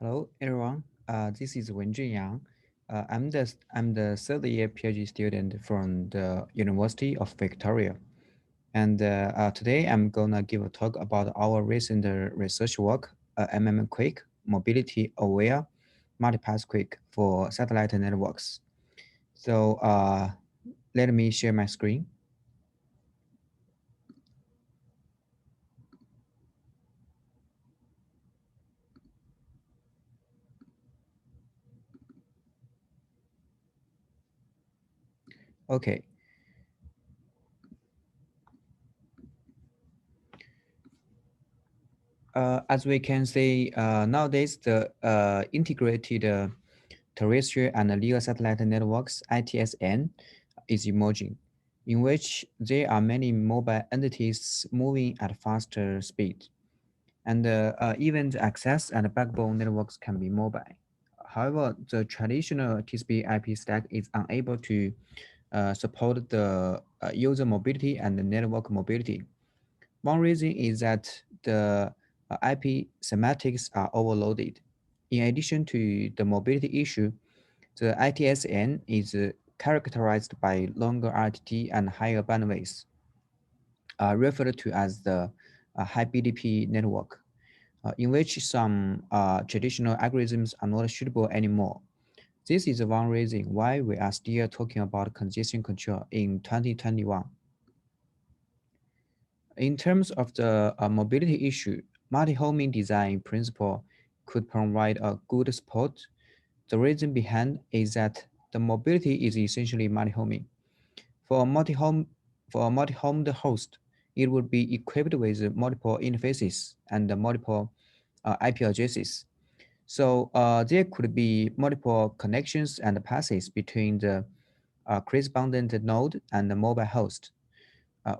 Hello, everyone. This is Wenjun Yang. I'm the third year PhD student from the University of Victoria, and today I'm gonna give a talk about our recent research work, Quick Mobility Aware Multipath Quick for satellite networks. So let me share my screen. Okay. As we can see, nowadays the integrated terrestrial and LEO satellite networks (ITSN) is emerging, in which there are many mobile entities moving at faster speed, and even the access and backbone networks can be mobile. However, the traditional TCP/IP stack is unable to support the user mobility and the network mobility. One reason is that the IP semantics are overloaded. In addition to the mobility issue, the ITSN is characterized by longer RTT and higher bandwidth, referred to as the high BDP network, in which some traditional algorithms are not suitable anymore. This is one reason why we are still talking about congestion control in 2021. In terms of the mobility issue, multi-homing design principle could provide a good support. The reason behind is that the mobility is essentially multi-homing. For a multi-homed host, it would be equipped with multiple interfaces and multiple IP addresses. So there could be multiple connections and passes between the correspondent node and the mobile host.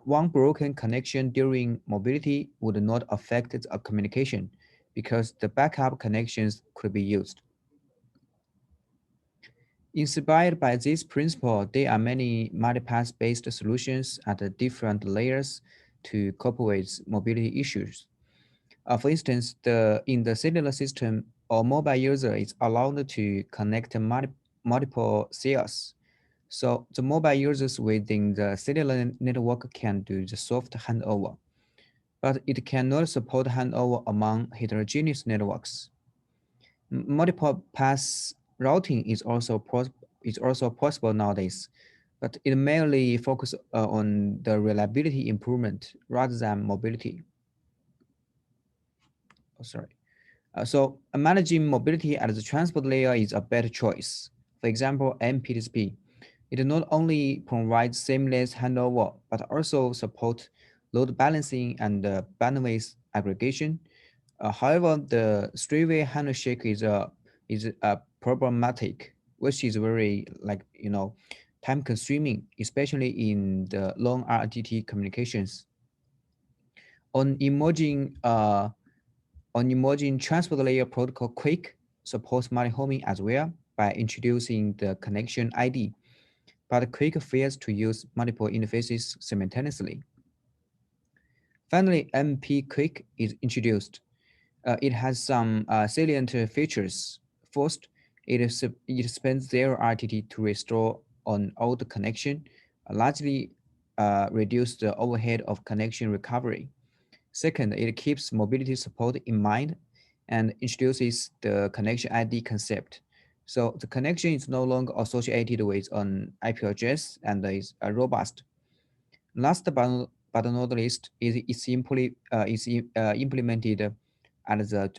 One broken connection during mobility would not affect the communication because the backup connections could be used. Inspired by this principle, there are many multipath-based solutions at the different layers to cope with mobility issues. For instance, in the cellular system, a mobile user is allowed to connect multiple cells. So the mobile users within the cellular network can do the soft handover, but it cannot support handover among heterogeneous networks. Multiple path routing is also possible nowadays, but it mainly focuses on the reliability improvement rather than mobility. Oh, sorry. So managing mobility at the transport layer is a better choice. For example, MPTSP. It not only provides seamless handover, but also support load balancing and bandwidth aggregation. However, the three-way handshake is problematic, which is very time consuming, especially in the long RTT communications. On emerging uh, on emerging transport layer protocol, Quick supports multi-homing as well by introducing the connection ID, but Quick fails to use multiple interfaces simultaneously. Finally, MP Quick is introduced. It has some salient features. First, it spends zero RTT to restore an old connection, largely reduce the overhead of connection recovery. Second, it keeps mobility support in mind and introduces the connection ID concept. So the connection is no longer associated with an IP address and is robust. Last but not least, is implemented at the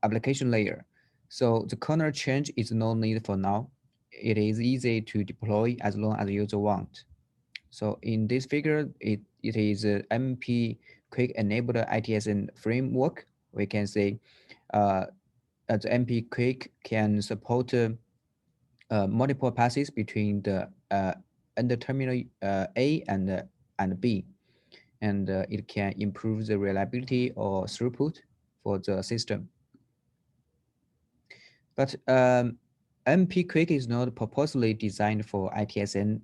application layer. So the kernel change is no need for now. It is easy to deploy as long as the user want. So in this figure, it is a MP quick enabled ITSN framework. We can say the MP quick can support multiple passes between the end terminal A and B, and it can improve the reliability or throughput for the system. But MP Quick is not purposely designed for ITSN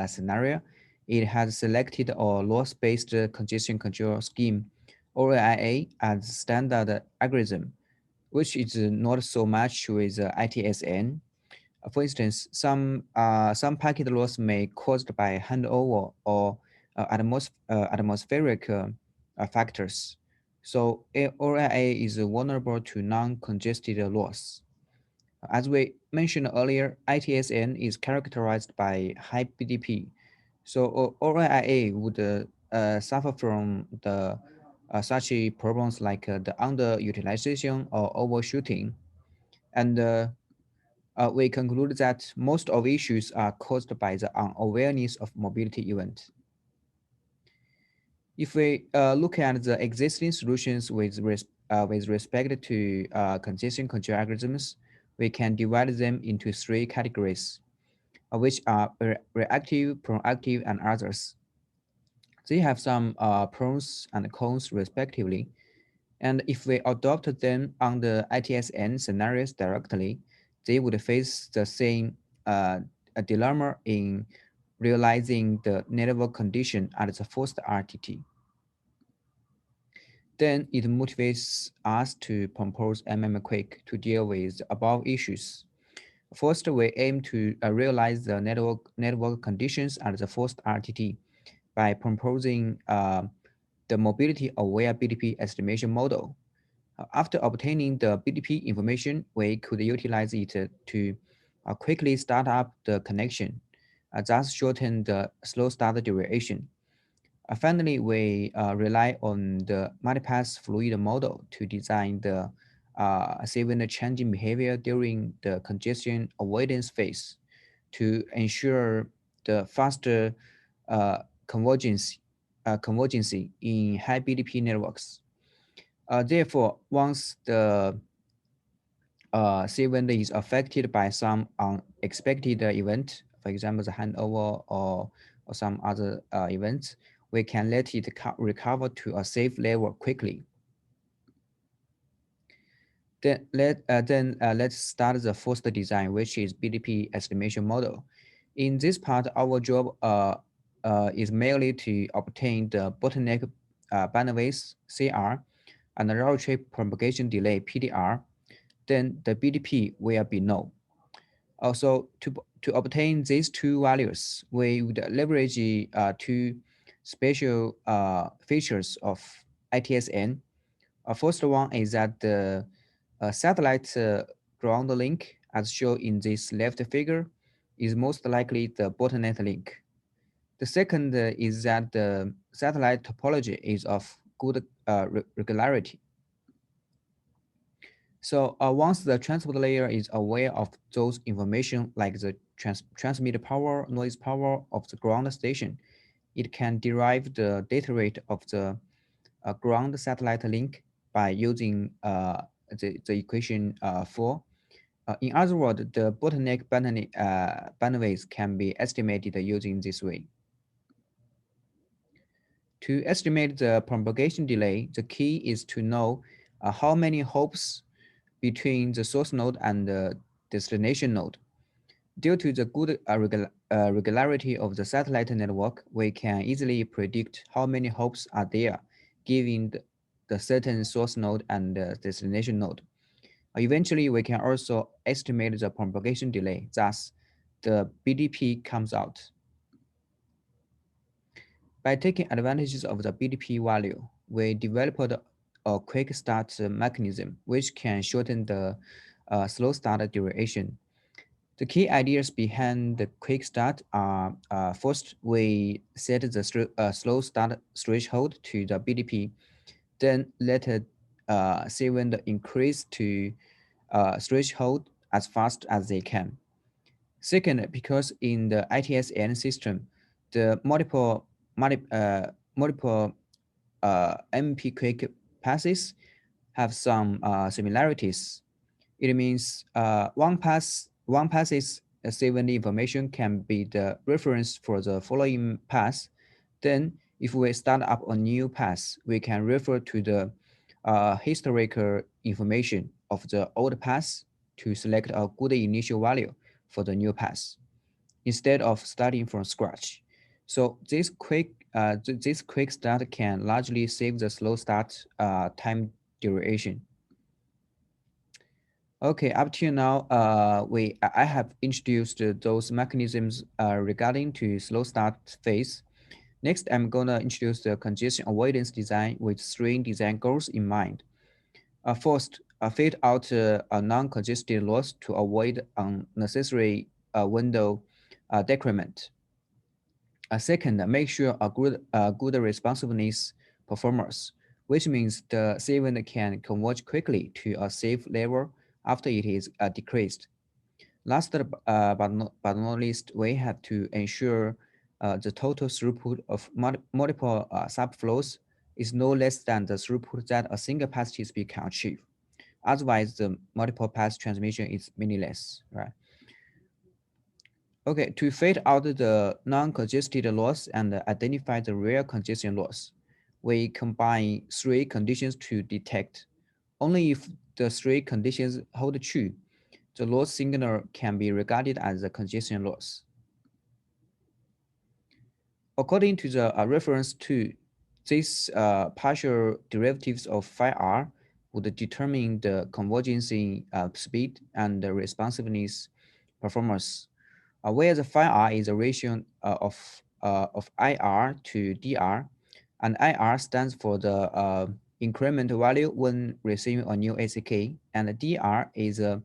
scenario. It has selected a loss-based congestion control scheme, or AIA, as standard algorithm. which is not so much with ITSN. For instance, some packet loss may caused by handover or atmospheric factors. So ORIA is vulnerable to non-congested loss. As we mentioned earlier, ITSN is characterized by high BDP. So ORIA would suffer from the such problems like the underutilization or overshooting. And we conclude that most of issues are caused by the unawareness of mobility event. If we look at the existing solutions with respect to congestion control algorithms, we can divide them into three categories, which are reactive, proactive, and others. They have some pros and cons respectively. And if we adopt them on the ITSN scenarios directly, they would face the same uh, a dilemma in realizing the network condition at the first RTT. Then it motivates us to propose Quick to deal with the above issues. First, we aim to realize the network conditions at the first RTT by proposing the mobility-aware BDP estimation model. After obtaining the BDP information, we could utilize it to quickly start up the connection, thus shorten the slow start duration. Finally, we rely on the multipath fluid model to design the saving the changing behavior during the congestion avoidance phase to ensure the faster uh, convergence, convergency in high BDP networks. Therefore, once the event is affected by some unexpected event, for example, the handover or some other events, we can let it recover to a safe level quickly. Let's start the first design, which is BDP estimation model. In this part, our job is merely to obtain the bottleneck bandwidth (CR) and the round trip propagation delay (PDR). Then the BDP will be known. Also, to obtain these two values, we would leverage two special features of ITSN. First one is that the satellite ground link, as shown in this left figure, is most likely the botnet link. The second is that the satellite topology is of good regularity. So once the transport layer is aware of those information like the transmit power, noise power of the ground station, it can derive the data rate of the ground satellite link by using the equation 4. In other words, the bottleneck bandwidth can be estimated using this way. To estimate the propagation delay, the key is to know how many hops between the source node and the destination node. Due to the good regularity of the satellite network, we can easily predict how many hops are there, given the certain source node and the destination node. Eventually, we can also estimate the propagation delay. Thus, the BDP comes out. By taking advantages of the BDP value, we developed a quick start mechanism which can shorten the slow start duration. The key ideas behind the quick start are first, we set the slow start threshold to the BDP, then let it the increase to threshold as fast as they can. Second, because in the ITSN system, the multiple MP quick passes have some similarities. It means one pass's saving information can be the reference for the following pass. Then, if we start up a new pass, we can refer to the historical information of the old pass to select a good initial value for the new pass instead of starting from scratch. So this quick start can largely save the slow start time duration. Okay, up till now, I have introduced those mechanisms regarding to slow start phase. Next, I'm gonna introduce the congestion avoidance design with three design goals in mind. First, fade out a non-congested loss to avoid unnecessary window decrement. Second, make sure good responsiveness performance, which means the saving can converge quickly to a safe level after it is decreased. Last but not least, we have to ensure the total throughput of multiple subflows is no less than the throughput that a single pass TCP can achieve. Otherwise, the multiple pass transmission is meaningless, right? Okay, to fade out the non-congested loss and identify the real congestion loss, we combine three conditions to detect. Only if the three conditions hold true, the loss signal can be regarded as a congestion loss. According to the reference to these partial derivatives of phi r would determine the convergence in speed and the responsiveness performance, where the phi r is a ratio of IR to DR, and IR stands for the increment value when receiving a new ACK, and DR is a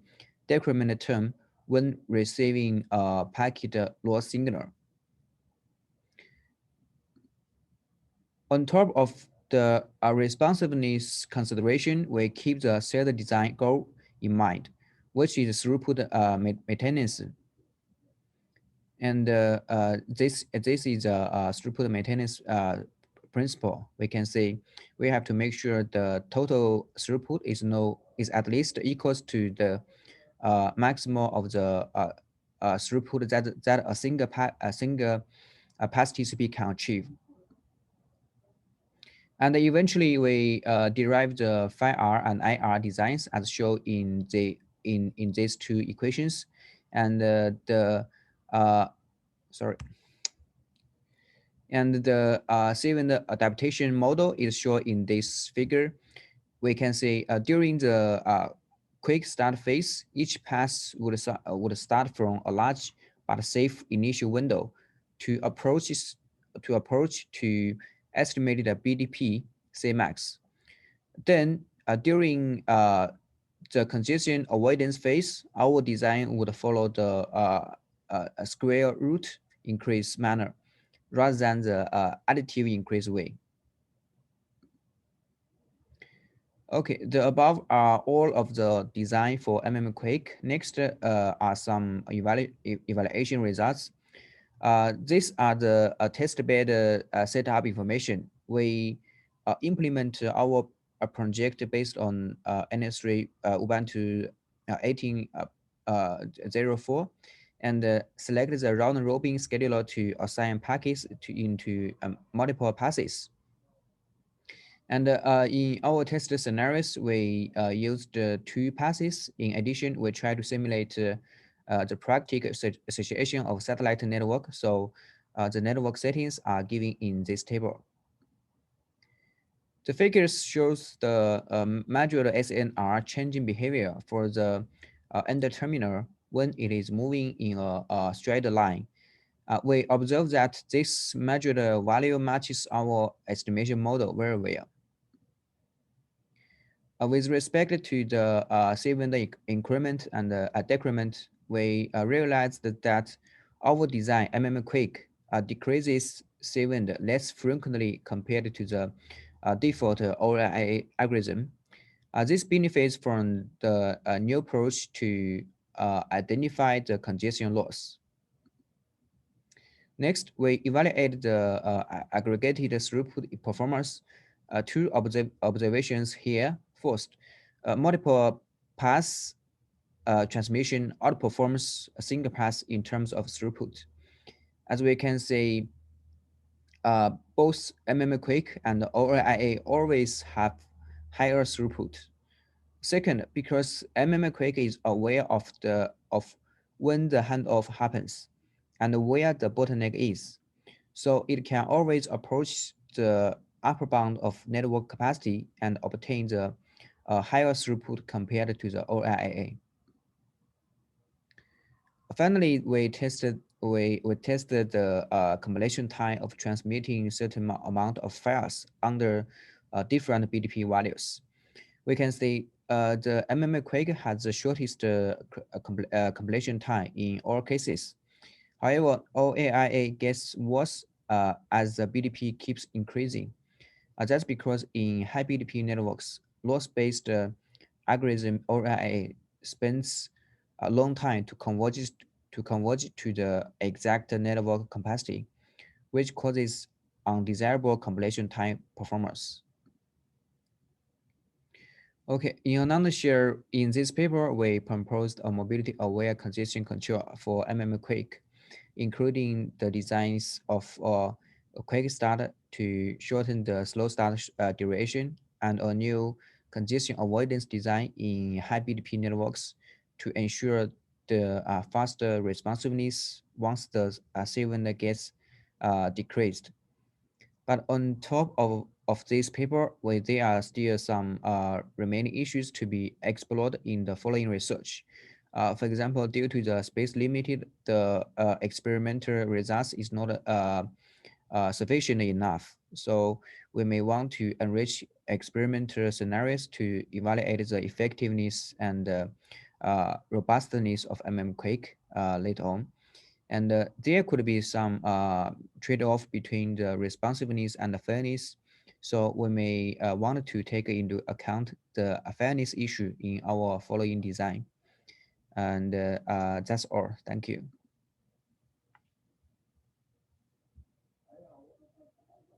decrement term when receiving a packet loss signal. On top of the responsiveness consideration, we keep the set design goal in mind, which is throughput maintenance. And this is a throughput maintenance principle. We can say we have to make sure the total throughput is at least equals to the maximum of the throughput that a single pass TCP can achieve. And eventually, we derive the phi r and IR designs as shown in these two equations, and the uh, sorry, and the saving the adaptation model is shown in this figure. We can say during the quick start phase, each pass would start from a large but safe initial window to approach to estimated BDP say max. Then during the congestion avoidance phase, our design would follow the square root increase manner rather than the additive increase way. Okay, the above are all of the design for Quake. Next are some evaluation results. These are the test-bed setup information. We implement our project based on NS3 Ubuntu 18.04 and select the round robin scheduler to assign packets into multiple passes. And in our test scenarios, we used two passes. In addition, we try to simulate the practical situation of satellite network. So the network settings are given in this table. The figures shows the modular SNR changing behavior for the end terminal when it is moving in a straight line. We observe that this modular value matches our estimation model very well. With respect to the saving the increment and the decrement, we realized that our design Quick decreases saving less frequently compared to the default ORIA algorithm. This benefits from the new approach to identify the congestion loss. Next, we evaluate the aggregated throughput performance. Two observations here. First, multiple pass transmission outperforms a single pass in terms of throughput. As we can say, both Quick and ORIA always have higher throughput. Second, because Quick is aware of when the handoff happens and where the bottleneck is. So it can always approach the upper bound of network capacity and obtain the higher throughput compared to the OIA. Finally, we tested the compilation time of transmitting certain amount of files under different BDP values. We can see the MMA Quake has the shortest compilation time in all cases. However, OAIA gets worse as the BDP keeps increasing. That's because in high BDP networks, loss-based algorithm OAIA spends a long time to converge to the exact network capacity, which causes undesirable compilation time performance. Okay, in another share, in this paper, we proposed a mobility-aware congestion control for Quick, including the designs of a quick start to shorten the slow start duration and a new congestion avoidance design in high BDP networks to ensure the faster responsiveness once the signal gets decreased. But on top of this paper, there are still some remaining issues to be explored in the following research. For example, due to the space limited, the experimental results is not sufficient enough. So we may want to enrich experimental scenarios to evaluate the effectiveness and robustness of Quake later on. And there could be some trade-off between the responsiveness and the fairness. So we may want to take into account the fairness issue in our following design. And that's all. Thank you.